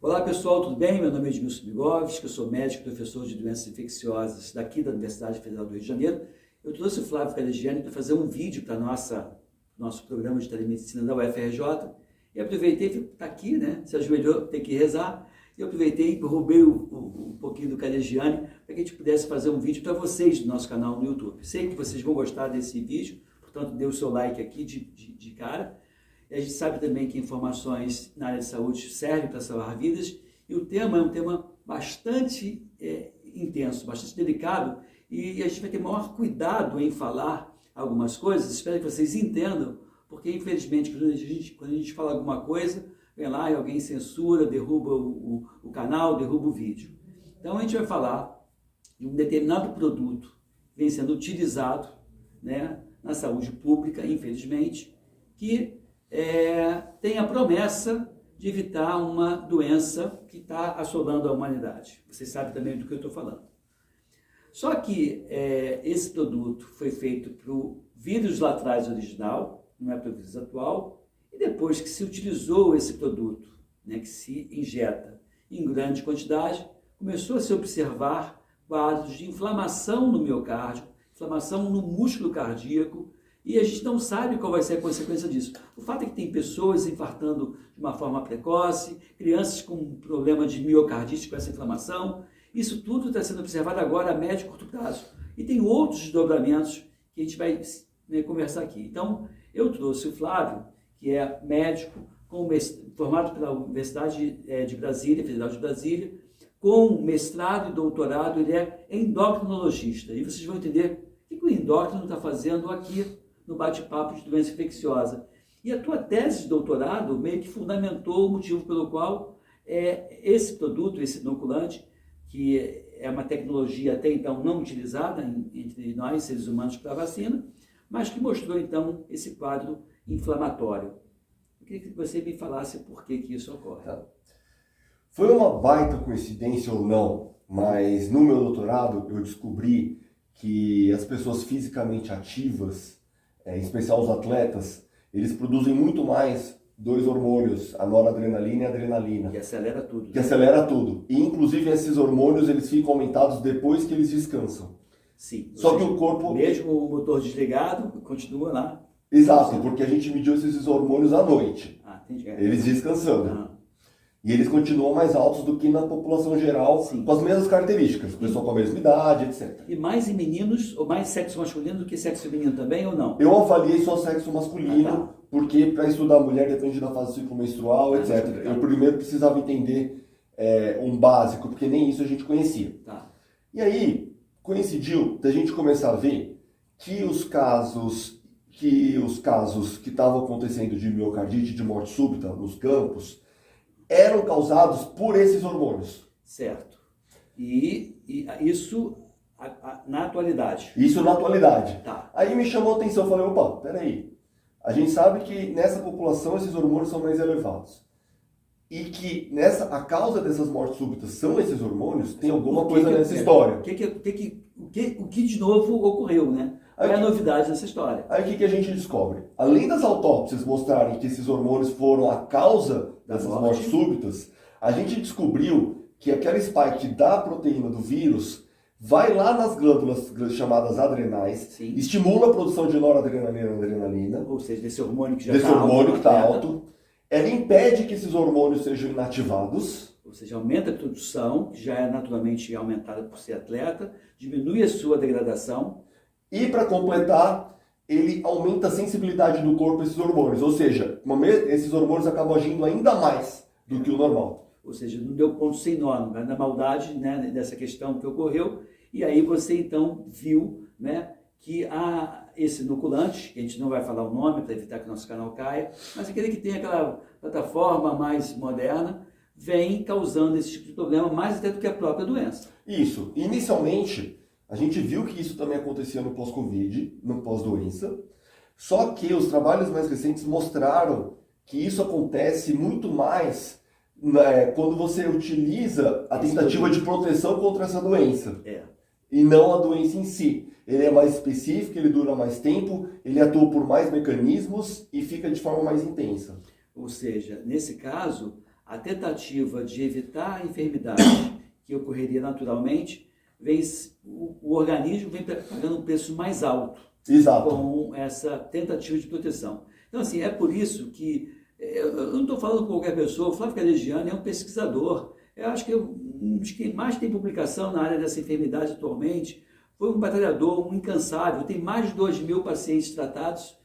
Olá pessoal, tudo bem? Meu nome é Edmilson Migovski, eu sou médico e professor de doenças infecciosas daqui da Universidade Federal do Rio de Janeiro. Eu trouxe o Flávio Calegiani para fazer um vídeo para nosso programa de telemedicina da UFRJ e aproveitei que está aqui, né? Se ajoelhou, tem que rezar. E eu aproveitei e roubei um pouquinho do Calegiani para que a gente pudesse fazer um vídeo para vocês do nosso canal no YouTube. Sei que vocês vão gostar desse vídeo, portanto dê o seu like aqui de cara. E a gente sabe também que informações na área de saúde servem para salvar vidas, e o tema é um tema bastante intenso, bastante delicado, e a gente vai ter maior cuidado em falar algumas coisas. Espero que vocês entendam, porque infelizmente quando a gente fala alguma coisa, vem lá e alguém censura, derruba o canal, derruba o vídeo. Então a gente vai falar de um determinado produto que vem sendo utilizado, né, na saúde pública, infelizmente, que tem a promessa de evitar uma doença que está assolando a humanidade. Vocês sabem também do que eu estou falando. Só que esse produto foi feito para o vírus lá atrás original, não é para o vírus atual, e depois que se utilizou esse produto, né, que se injeta em grande quantidade, começou a se observar quadros de inflamação no miocárdio, inflamação no músculo cardíaco, e a gente não sabe qual vai ser a consequência disso. O fato é que tem pessoas infartando de uma forma precoce, crianças com problema de miocardite com essa inflamação. Isso tudo está sendo observado agora a médio e curto prazo. E tem outros desdobramentos que a gente vai conversar aqui. Então, eu trouxe o Flávio, que é médico, formado pela Universidade de Brasília, Federal de Brasília, com mestrado e doutorado, ele é endocrinologista. E vocês vão entender o que o endócrino está fazendo aqui no bate-papo de doença infecciosa. E a tua tese de doutorado meio que fundamentou o motivo pelo qual esse produto, esse inoculante, que é uma tecnologia até então não utilizada entre nós, seres humanos, para a vacina, mas que mostrou então esse quadro inflamatório. Eu queria que você me falasse por que isso ocorre. Tá. Foi uma baita coincidência ou não, mas no meu doutorado eu descobri que as pessoas fisicamente ativas, em especial os atletas, eles produzem muito mais dois hormônios, a noradrenalina e a adrenalina. Que acelera tudo. Que acelera tudo. E inclusive esses hormônios eles ficam aumentados depois que eles descansam. Sim. Só que o corpo... Mesmo o motor desligado, continua lá. Exato, porque a gente mediu esses hormônios à noite. Entendi. Eles descansando. E eles continuam mais altos do que na população geral, sim, com as mesmas características, pessoa com a mesma idade, etc. E mais em meninos, ou mais sexo masculino do que sexo feminino também, ou não? Eu avaliei só sexo masculino, porque para estudar a mulher depende da fase do ciclo menstrual, etc. Eu primeiro precisava entender um básico, porque nem isso a gente conhecia. E aí, coincidiu da gente começar a ver que os casos que estavam acontecendo de miocardite, de morte súbita nos campos, eram causados por esses hormônios. Certo. E isso na atualidade? Isso na atualidade. Tá. Aí me chamou a atenção, eu falei, opa, peraí. A gente sabe que nessa população esses hormônios são mais elevados. E que a causa dessas mortes súbitas são esses hormônios, tem alguma coisa nessa história. O que de novo ocorreu, né? Qual é a novidade dessa história? Aí o que a gente descobre? Além das autópsias mostrarem que esses hormônios foram a causa dessas mortes súbitas, a gente descobriu que aquela spike da proteína do vírus vai lá nas glândulas chamadas adrenais, sim, estimula a produção de noradrenalina e adrenalina, ou seja, desse hormônio que já está alto. Ela impede que esses hormônios sejam inativados. Ou seja, aumenta a produção, que já é naturalmente aumentada por ser atleta, diminui a sua degradação. E para completar, ele aumenta a sensibilidade do corpo a esses hormônios. Ou seja, esses hormônios acabam agindo ainda mais do que o normal. Ou seja, não deu ponto sem nó, na maldade, né, dessa questão que ocorreu. E aí você então viu, né, que esse inoculante, que a gente não vai falar o nome para evitar que o nosso canal caia, mas aquele que tem aquela plataforma mais moderna, vem causando esse tipo de problema, mais até do que a própria doença. Isso. Inicialmente, a gente viu que isso também acontecia no pós-Covid, no pós-doença, só que os trabalhos mais recentes mostraram que isso acontece muito mais quando você utiliza a tentativa de proteção contra essa doença. E não a doença em si. Ele é mais específico, ele dura mais tempo, ele atua por mais mecanismos e fica de forma mais intensa. Ou seja, nesse caso, a tentativa de evitar a enfermidade que ocorreria naturalmente, o organismo vem pagando um preço mais alto. Exato. Com essa tentativa de proteção. Então, assim, é por isso que eu não estou falando com qualquer pessoa. O Flávio Canegiani é um pesquisador. Eu acho que um dos que mais tem publicação na área dessa enfermidade atualmente. Foi um batalhador, um incansável. Tem mais de 2.000 pacientes tratados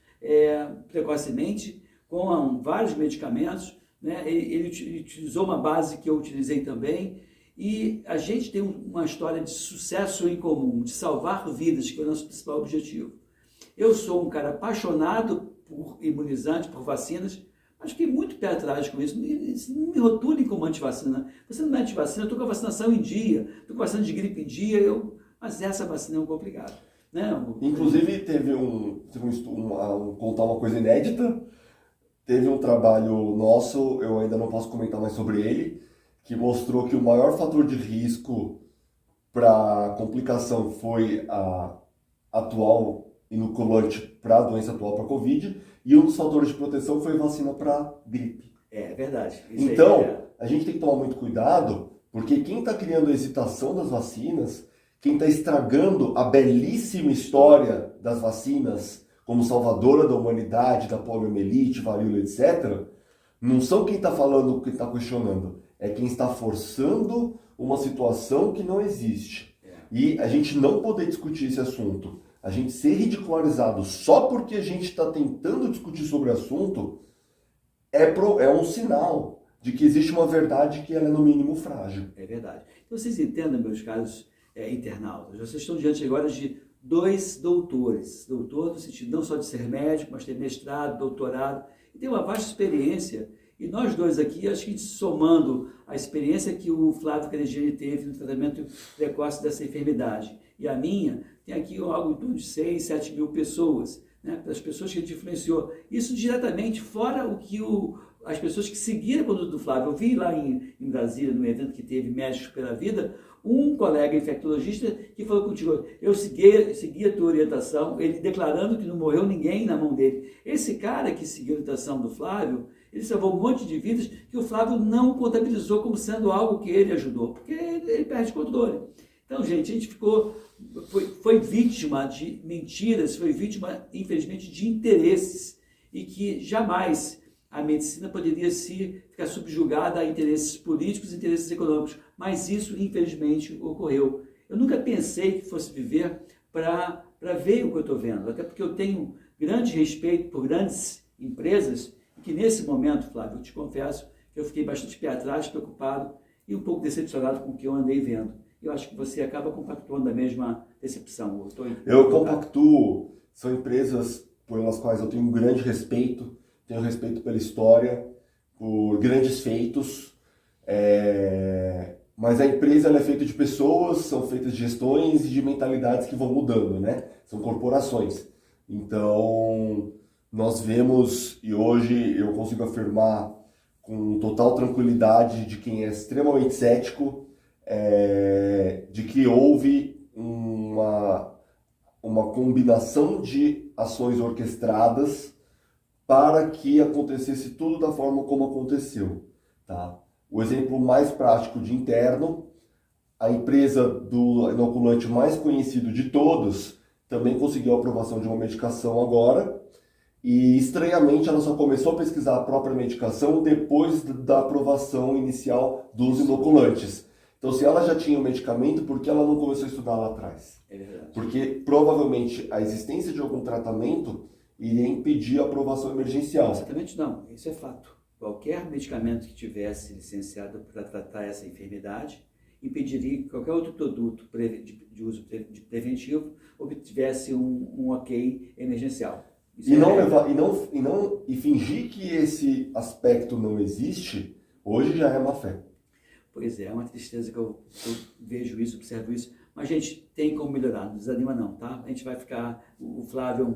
precocemente com vários medicamentos. Né? Ele utilizou uma base que eu utilizei também. E a gente tem uma história de sucesso em comum, de salvar vidas, que é o nosso principal objetivo. Eu sou um cara apaixonado por imunizante, por vacinas, mas fiquei muito pé atrás com isso. Não me rotulem como antivacina. Você não é antivacina, eu estou com a vacinação em dia, estou com a vacina de gripe em dia, mas essa vacina é um complicado. Né? Inclusive, contar uma coisa inédita, teve um trabalho nosso, eu ainda não posso comentar mais sobre ele, que mostrou que o maior fator de risco para complicação foi a atual inoculante para a doença atual, para a Covid, e um dos fatores de proteção foi vacina para gripe. É verdade. Então, a gente tem que tomar muito cuidado, porque quem está criando a hesitação das vacinas, quem está estragando a belíssima história das vacinas como salvadora da humanidade, da poliomielite, varíola, etc., não são quem está falando, quem está questionando, é quem está forçando uma situação que não existe. E a gente não poder discutir esse assunto, a gente ser ridicularizado só porque a gente está tentando discutir sobre o assunto, é um sinal de que existe uma verdade que ela é no mínimo frágil. É verdade. Então vocês entendam, meus caros internautas, vocês estão diante agora de 2 doutores. Doutor no sentido não só de ser médico, mas ter mestrado, doutorado, e tem uma vasta experiência. E nós dois aqui, acho que somando a experiência que o Flávio Canegiani teve no tratamento precoce dessa enfermidade e a minha, tem aqui algo em torno de 6, 7 mil pessoas, né, para as pessoas que a gente influenciou. Isso diretamente, fora o que as pessoas que seguiram a conduta do Flávio. Eu vi lá em Brasília, num evento que teve Médicos pela Vida, um colega infectologista que falou contigo, eu segui a tua orientação, ele declarando que não morreu ninguém na mão dele. Esse cara que seguiu a orientação do Flávio, ele salvou um monte de vidas que o Flávio não contabilizou como sendo algo que ele ajudou, porque ele perde controle. Então, gente, a gente foi vítima de mentiras, foi vítima, infelizmente, de interesses, e que jamais a medicina poderia ficar subjugada a interesses políticos e interesses econômicos, mas isso, infelizmente, ocorreu. Eu nunca pensei que fosse viver para ver o que eu estou vendo, até porque eu tenho grande respeito por grandes empresas, e que nesse momento, Flávio, eu te confesso que eu fiquei bastante pé atrás, preocupado e um pouco decepcionado com o que eu andei vendo. Eu acho que você acaba compactuando a mesma decepção. Eu compactuo, são empresas pelas quais eu tenho um grande respeito, tenho respeito pela história, por grandes feitos, mas a empresa ela é feita de pessoas, são feitas de gestões e de mentalidades que vão mudando, né? São corporações. Então, nós vemos, e hoje eu consigo afirmar com total tranquilidade de quem é extremamente cético, de que houve uma combinação de ações orquestradas para que acontecesse tudo da forma como aconteceu. Tá? O exemplo mais prático de interno, a empresa do inoculante mais conhecido de todos também conseguiu a aprovação de uma medicação agora, e estranhamente ela só começou a pesquisar a própria medicação depois da aprovação inicial dos inoculantes. Então, se ela já tinha o medicamento, por que ela não começou a estudar lá atrás? É verdade. Porque provavelmente a existência de algum tratamento iria impedir a aprovação emergencial. Exatamente não, isso é fato. Qualquer medicamento que tivesse licenciado para tratar essa enfermidade impediria que qualquer outro produto de uso preventivo obtivesse um ok emergencial. E fingir que esse aspecto não existe, hoje já é má fé. Pois é uma tristeza que eu vejo isso, observo isso, mas a gente tem como melhorar, não desanima não, tá? A gente vai ficar, o Flávio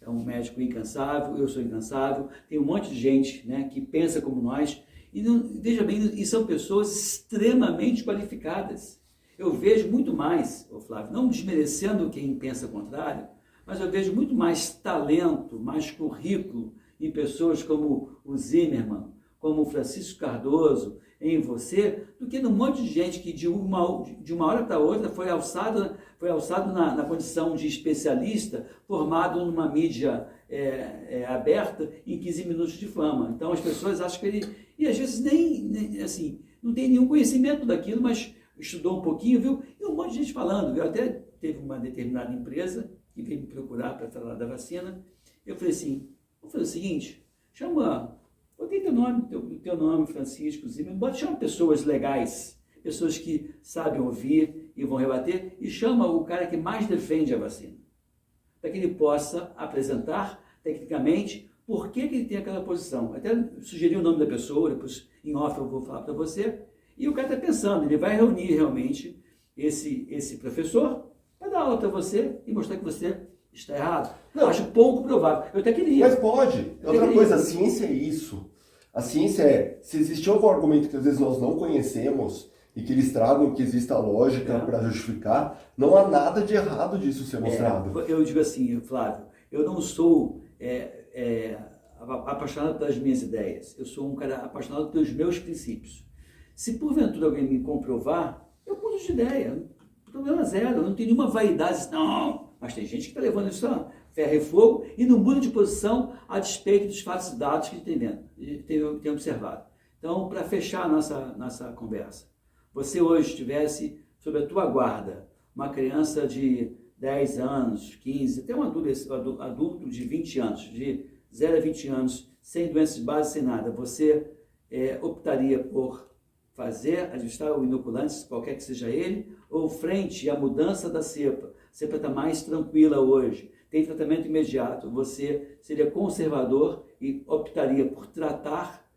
é um médico incansável, eu sou incansável, tem um monte de gente, né, que pensa como nós, e veja bem, e são pessoas extremamente qualificadas. Eu vejo muito mais, Flávio, não desmerecendo quem pensa o contrário, mas eu vejo muito mais talento, mais currículo em pessoas como o Zimmermann, como o Francisco Cardoso em você, do que num monte de gente que de uma hora para outra foi alçado na condição de especialista, formado numa mídia aberta em 15 minutos de fama. Então as pessoas acham que ele... E às vezes nem assim, não tem nenhum conhecimento daquilo, mas estudou um pouquinho, viu? E um monte de gente falando, viu? Até teve uma determinada empresa que veio me procurar para falar da vacina. Eu falei assim, vou fazer o seguinte, botei teu nome, Francisco Zimmermann, chama pessoas legais, pessoas que sabem ouvir e vão rebater, e chama o cara que mais defende a vacina, para que ele possa apresentar tecnicamente por que ele tem aquela posição. Até sugeri o nome da pessoa, depois em off eu vou falar para você, e o cara está pensando, ele vai reunir realmente esse professor para dar aula para você e mostrar que você está errado. Não. Acho pouco provável. Eu até queria. Mas pode. Outra coisa, a ciência é isso. A ciência se existir algum argumento que às vezes nós não conhecemos e que eles tragam que exista lógica para justificar, não há nada de errado disso ser mostrado. Eu digo assim, Flávio, eu não sou apaixonado pelas minhas ideias. Eu sou um cara apaixonado pelos meus princípios. Se porventura alguém me comprovar, eu mudo de ideia. Problema zero. Eu não tenho nenhuma vaidade. Não. Mas tem gente que está levando isso a ferro e fogo e não muda de posição a despeito dos fatos e dados que tem observado. Então, para fechar a nossa conversa, você hoje tivesse sob a tua guarda uma criança de 10 anos, 15, até um adulto de 20 anos, de 0 a 20 anos, sem doenças de base, sem nada, você optaria por administrar o inoculante, qualquer que seja ele, ou frente à mudança da cepa? A cepa está mais tranquila hoje, tem tratamento imediato, você seria conservador e optaria por tratar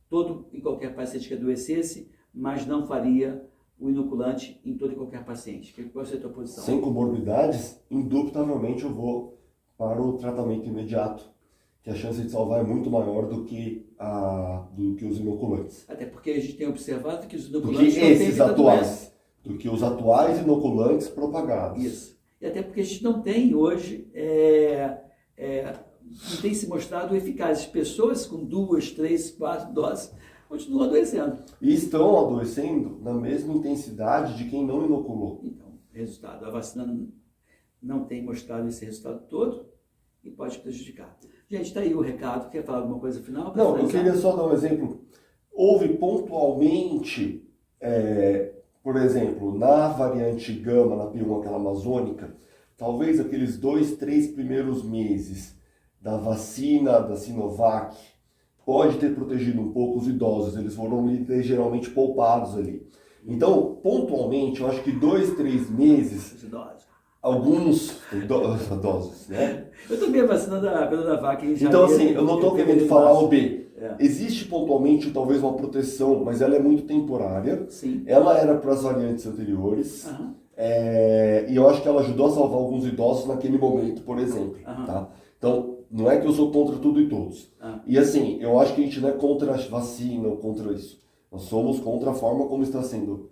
todo e qualquer paciente que adoecesse, mas não faria o inoculante em todo e qualquer paciente. Qual seria a tua posição? Sem comorbidades, indubitavelmente eu vou para o tratamento imediato, que a chance de salvar é muito maior do que os inoculantes. Até porque a gente tem observado que os inoculantes do que os atuais inoculantes propagados. Isso. E até porque a gente não tem hoje, não tem se mostrado eficazes. Pessoas com 2, 3, 4 doses continuam adoecendo. E estão adoecendo na mesma intensidade de quem não inoculou. Então, resultado, a vacina não tem mostrado esse resultado todo e pode prejudicar. Gente, está aí o recado. Quer falar alguma coisa final? Não, eu queria só dar um exemplo. Houve pontualmente, por exemplo, na variante Gama, na P1, aquela amazônica, talvez aqueles 2, 3 primeiros meses da vacina da Sinovac pode ter protegido um pouco os idosos, eles foram geralmente poupados ali. Então, pontualmente, eu acho que 2, 3 meses... Os idosos. Alguns idosos, né? Eu tomei a vacina da Coronavac em janeiro. Então, assim, eu não estou querendo falar o B. Existe pontualmente talvez uma proteção, mas ela é muito temporária. Sim. Ela era para as variantes anteriores. Uhum. E eu acho que ela ajudou a salvar alguns idosos naquele momento, por exemplo. Uhum. Tá? Então, não é que eu sou contra tudo e todos. E assim, eu acho que a gente não é contra a vacina ou contra isso. Nós somos contra a forma como está sendo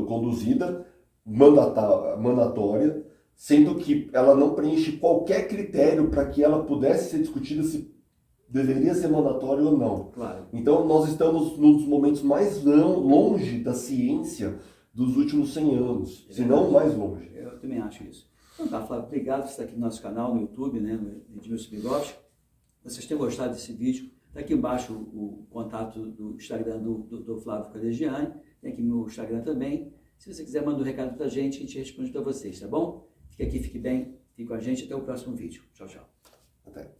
conduzida, mandatória, sendo que ela não preenche qualquer critério para que ela pudesse ser discutida se deveria ser mandatório ou não. Claro. Então, nós estamos num dos momentos mais longe da ciência dos últimos 100 anos, se não mais longe. Eu também acho isso. Então tá, Flávio, obrigado por estar aqui no nosso canal, no YouTube, né, no Edmilson Bigotti. Vocês tenham gostado desse vídeo. Está aqui embaixo o contato do Instagram do Flávio Cadegiani. Tem aqui meu Instagram também. Se você quiser, manda um recado para a gente responde para vocês, tá bom? Fique aqui, fique bem, fique com a gente. Até o próximo vídeo. Tchau, tchau. Até.